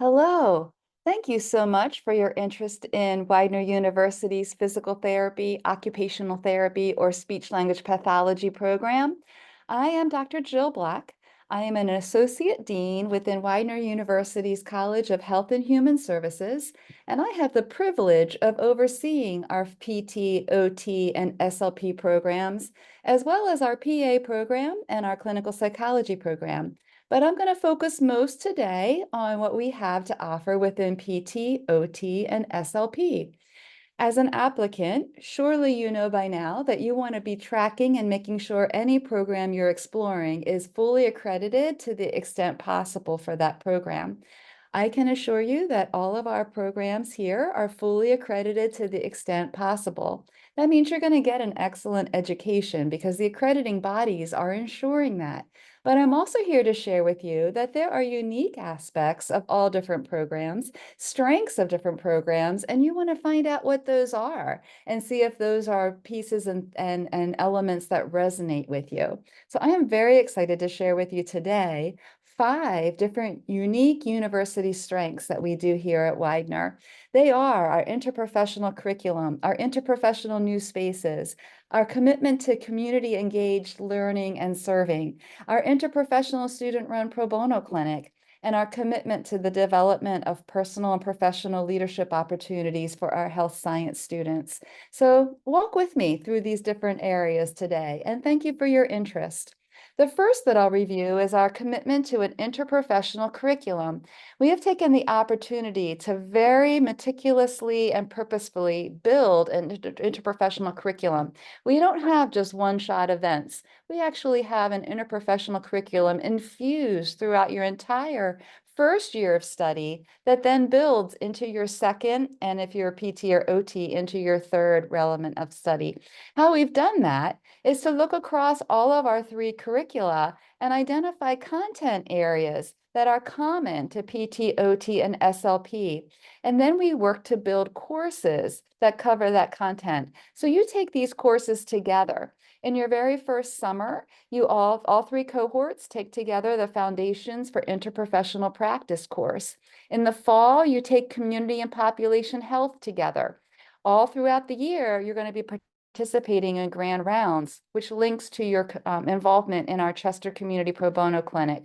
Hello. Thank you so much for your interest in Widener University's physical therapy, occupational therapy, or speech language pathology program. I am Dr. Jill Black. I am an associate dean within Widener University's College of Health and Human Services, and I have the privilege of overseeing our PT, OT, and SLP programs, as well as our PA program and our clinical psychology program. But I'm going to focus most today on what we have to offer within PT, OT, and SLP. As an applicant, surely you know by now that you want to be tracking and making sure any program you're exploring is fully accredited to the extent possible for that program. I can assure you that all of our programs here are fully accredited to the extent possible. That means you're going to get an excellent education because the accrediting bodies are ensuring that. But I'm also here to share with you that there are unique aspects of all different programs, strengths of different programs, and you want to find out what those are and see if those are pieces and elements that resonate with you. So I am very excited to share with you today 5 different unique university strengths that we do here at Widener. They are our interprofessional curriculum, our interprofessional new spaces, our commitment to community engaged learning and serving, our interprofessional student-run pro bono clinic, and our commitment to the development of personal and professional leadership opportunities for our health science students. So walk with me through these different areas today, and thank you for your interest. The first that I'll review is our commitment to an interprofessional curriculum. We have taken the opportunity to very meticulously and purposefully build an interprofessional curriculum. We don't have just one-shot events. We actually have an interprofessional curriculum infused throughout your entire first year of study that then builds into your second, and if you're a PT or OT, into your third element of study. How we've done that is to look across all of our 3 curricula and identify content areas that are common to PT, OT, and SLP. And then we work to build courses that cover that content. So you take these courses together. In your very first summer, you all 3 cohorts take together the Foundations for Interprofessional Practice course. In the fall, you take Community and Population Health together. All throughout the year, you're going to be participating in grand rounds, which links to your involvement in our Chester Community Pro Bono Clinic.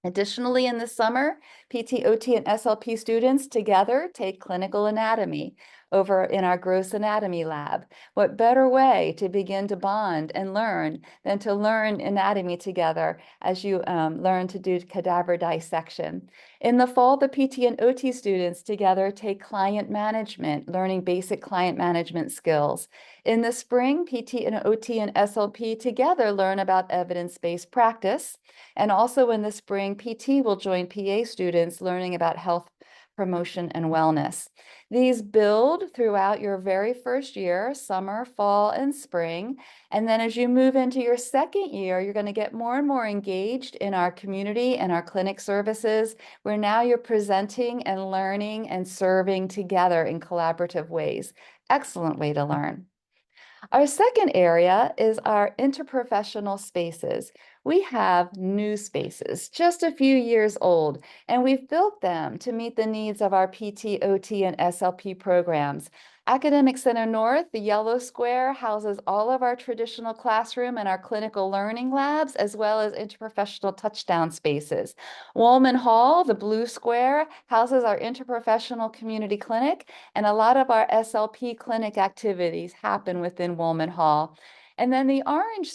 Additionally, in the summer, PT, OT, and SLP students together take clinical anatomy over in our gross anatomy lab. What better way to begin to bond and learn than to learn anatomy together as you learn to do cadaver dissection. In the fall, the PT and OT students together take client management, learning basic client management skills. In the spring, PT and OT and SLP together learn about evidence-based practice. And also in the spring, PT will join PA students learning about health promotion and wellness. These build throughout your very first year, summer, fall, and spring. And then as you move into your second year, you're going to get more and more engaged in our community and our clinic services, where now you're presenting and learning and serving together in collaborative ways. Excellent way to learn. Our second area is our interprofessional spaces. We have new spaces, just a few years old, and we've built them to meet the needs of our PT, OT, and SLP programs. Academic Center North, the yellow square, houses all of our traditional classroom and our clinical learning labs, as well as interprofessional touchdown spaces. Woolman Hall, the blue square, houses our interprofessional community clinic, and a lot of our SLP clinic activities happen within Woolman Hall. And then the orange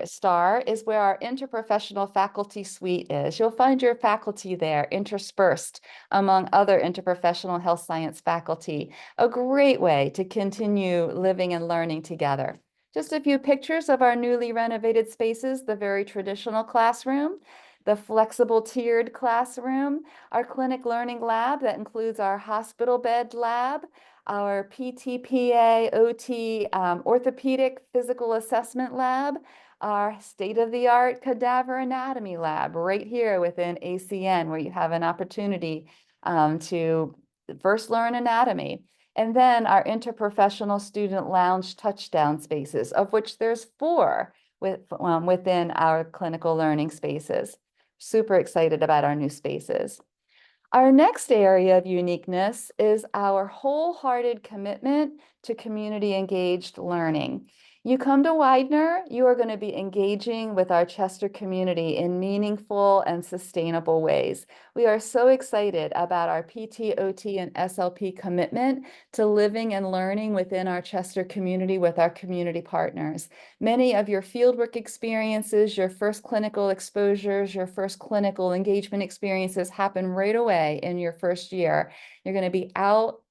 star is where our interprofessional faculty suite is. You'll find your faculty there interspersed among other interprofessional health science faculty. A great way to continue living and learning together. Just a few pictures of our newly renovated spaces, the very traditional classroom, the flexible tiered classroom, our clinic learning lab that includes our hospital bed lab, our PTPA, OT, orthopedic physical assessment lab, our state-of-the-art cadaver anatomy lab right here within ACN, where you have an opportunity to first learn anatomy. And then our student lounge touchdown spaces, of which there's 4 within our clinical learning spaces. Super excited about our new spaces. Our next area of uniqueness is our wholehearted commitment to community engaged learning. You come to Widener, you are going to be engaging with our Chester community in meaningful and sustainable ways. We are so excited about our PT, OT, and SLP commitment to living and learning within our Chester community with our community partners. Many of your fieldwork experiences, your first clinical exposures, your first clinical engagement experiences happen right away in your first year. You're going to be out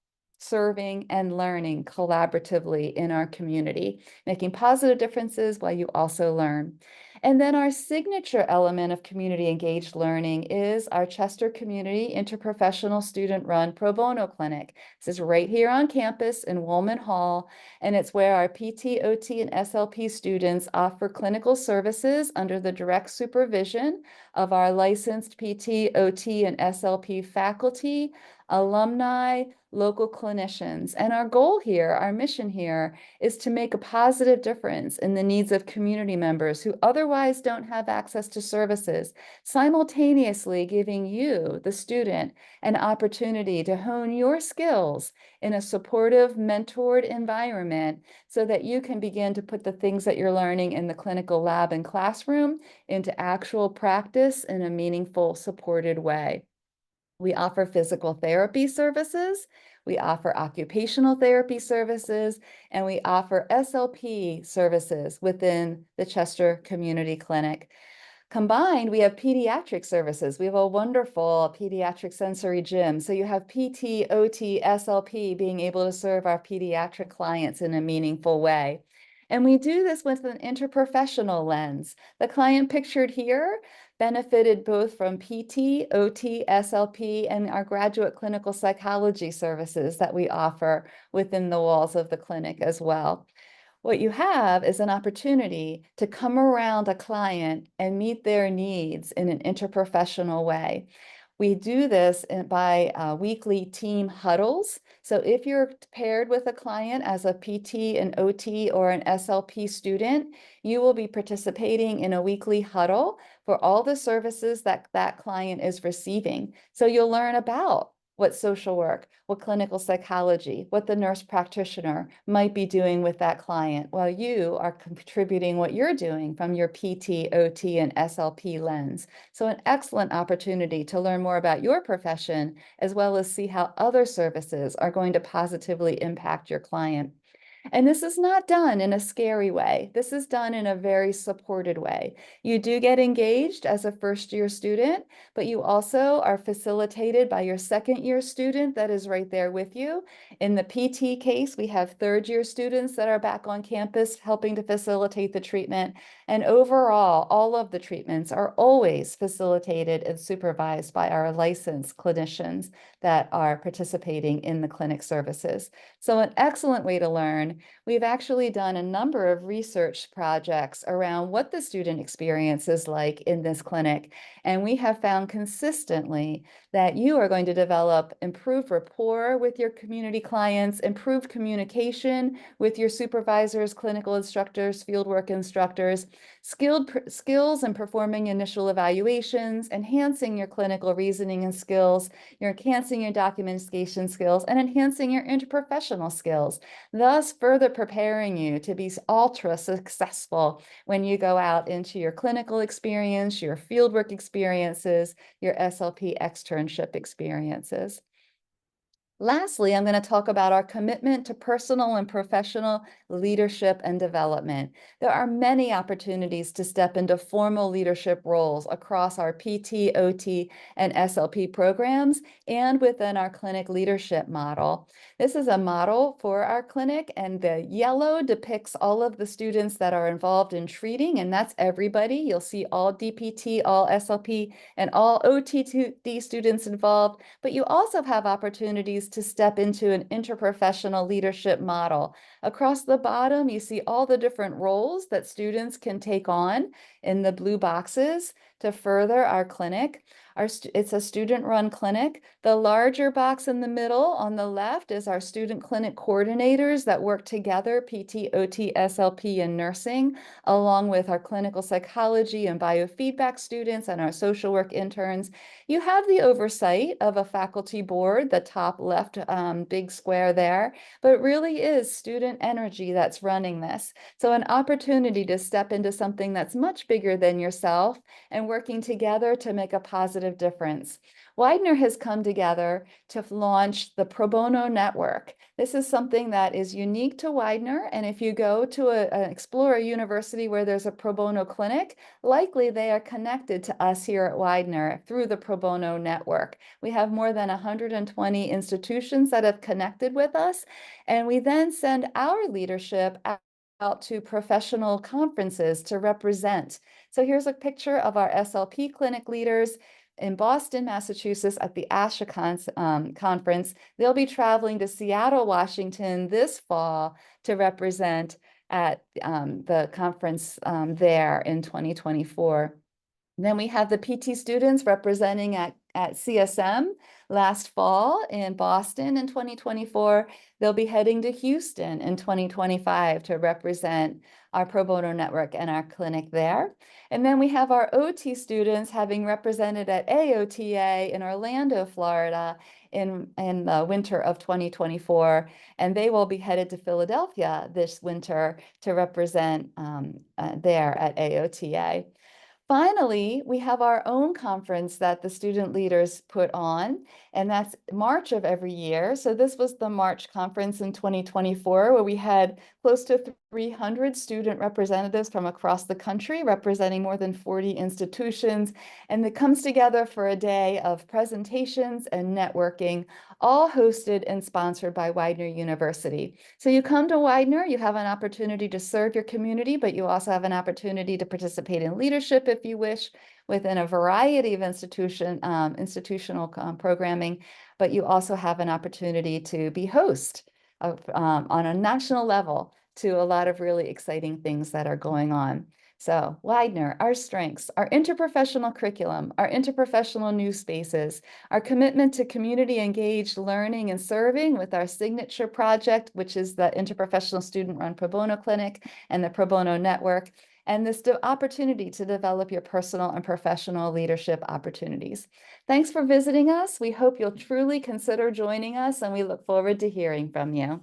serving and learning collaboratively in our community, making positive differences while you also learn. And then our signature element of community engaged learning is our Chester Community Interprofessional Student-Run Pro Bono Clinic. This is right here on campus in Woolman Hall, and it's where our PT, OT, and SLP students offer clinical services under the direct supervision of our licensed PT, OT, and SLP faculty, alumni, local clinicians. And our goal here, our mission here, is to make a positive difference in the needs of community members who otherwise don't have access to services, simultaneously giving you, the student, an opportunity to hone your skills in a supportive, mentored environment so that you can begin to put the things that you're learning in the clinical lab and classroom into actual practice in a meaningful, supported way. We offer physical therapy services, we offer occupational therapy services, and we offer SLP services within the Chester Community Clinic. Combined, we have pediatric services. We have a wonderful pediatric sensory gym. So you have PT, OT, SLP being able to serve our pediatric clients in a meaningful way. And we do this with an interprofessional lens. The client pictured here benefited both from PT, OT, SLP, and our graduate clinical psychology services that we offer within the walls of the clinic as well. What you have is an opportunity to come around a client and meet their needs in an interprofessional way. We do this by weekly team huddles. So if you're paired with a client as a PT, an OT, or an SLP student, you will be participating in a weekly huddle for all the services that that client is receiving. So you'll learn about what social work, what clinical psychology, what the nurse practitioner might be doing with that client while you are contributing what you're doing from your PT, OT, and SLP lens. So an excellent opportunity to learn more about your profession, as well as see how other services are going to positively impact your client. And this is not done in a scary way. This is done in a very supported way. You do get engaged as a first-year student, but you also are facilitated by your second-year student that is right there with you. In the PT case, we have third-year students that are back on campus helping to facilitate the treatment. And overall, all of the treatments are always facilitated and supervised by our licensed clinicians that are participating in the clinic services. So an excellent way to learn. We've actually done a number of research projects around what the student experience is like in this clinic. And we have found consistently that you are going to develop improved rapport with your community clients, improved communication with your supervisors, clinical instructors, fieldwork instructors, skills in performing initial evaluations, enhancing your clinical reasoning and skills, you're enhancing your documentation skills, and enhancing your interprofessional skills, thus further preparing you to be ultra successful when you go out into your clinical experience, your fieldwork experiences, your SLP externship experiences. Lastly, I'm going to talk about our commitment to personal and professional leadership and development. There are many opportunities to step into formal leadership roles across our PT, OT, and SLP programs and within our clinic leadership model. This is a model for our clinic, and the yellow depicts all of the students that are involved in treating, and that's everybody. You'll see all DPT, all SLP, and all OTD students involved, but you also have opportunities to step into an interprofessional leadership model. Across the bottom, you see all the different roles that students can take on in the blue boxes to further our clinic. It's a student-run clinic. The larger box in the middle on the left is our student clinic coordinators that work together, PT, OT, SLP, and nursing, along with our clinical psychology and biofeedback students and our social work interns. You have the oversight of a faculty board, the top left big square there, but it really is student energy that's running this. So an opportunity to step into something that's much bigger than yourself and working together to make a positive difference. Widener has come together to launch the Pro Bono Network. This is something that is unique to Widener, and if you go to explore a university where there's a pro bono clinic, likely they are connected to us here at Widener through the Pro Bono Network. We have more than 120 institutions that have connected with us, and we then send our leadership out to professional conferences to represent. So here's a picture of our SLP clinic leaders in Boston, Massachusetts at the ASHA conference. They'll be traveling to Seattle, Washington this fall to represent at the conference there in 2024. Then we have the PT students representing at CSM last fall in Boston in 2024. They'll be heading to Houston in 2025 to represent our Pro Bono Network and our clinic there. And then we have our OT students having represented at AOTA in Orlando, Florida in the winter of 2024. And they will be headed to Philadelphia this winter to represent there at AOTA. Finally, we have our own conference that the student leaders put on, and that's March of every year. So this was the March conference in 2024, where we had close to 300 student representatives from across the country, representing more than 40 institutions. And it comes together for a day of presentations and networking, all hosted and sponsored by Widener University. So you come to Widener, you have an opportunity to serve your community, but you also have an opportunity to participate in leadership if you wish, within a variety of institutional programming, but you also have an opportunity to be host on a national level to a lot of really exciting things that are going on. So Widener, our strengths, our interprofessional curriculum, our interprofessional new spaces, our commitment to community engaged learning and serving with our signature project, which is the Interprofessional Student Run Pro Bono Clinic and the Pro Bono Network, and this opportunity to develop your personal and professional leadership opportunities. Thanks for visiting us. We hope you'll truly consider joining us, and we look forward to hearing from you.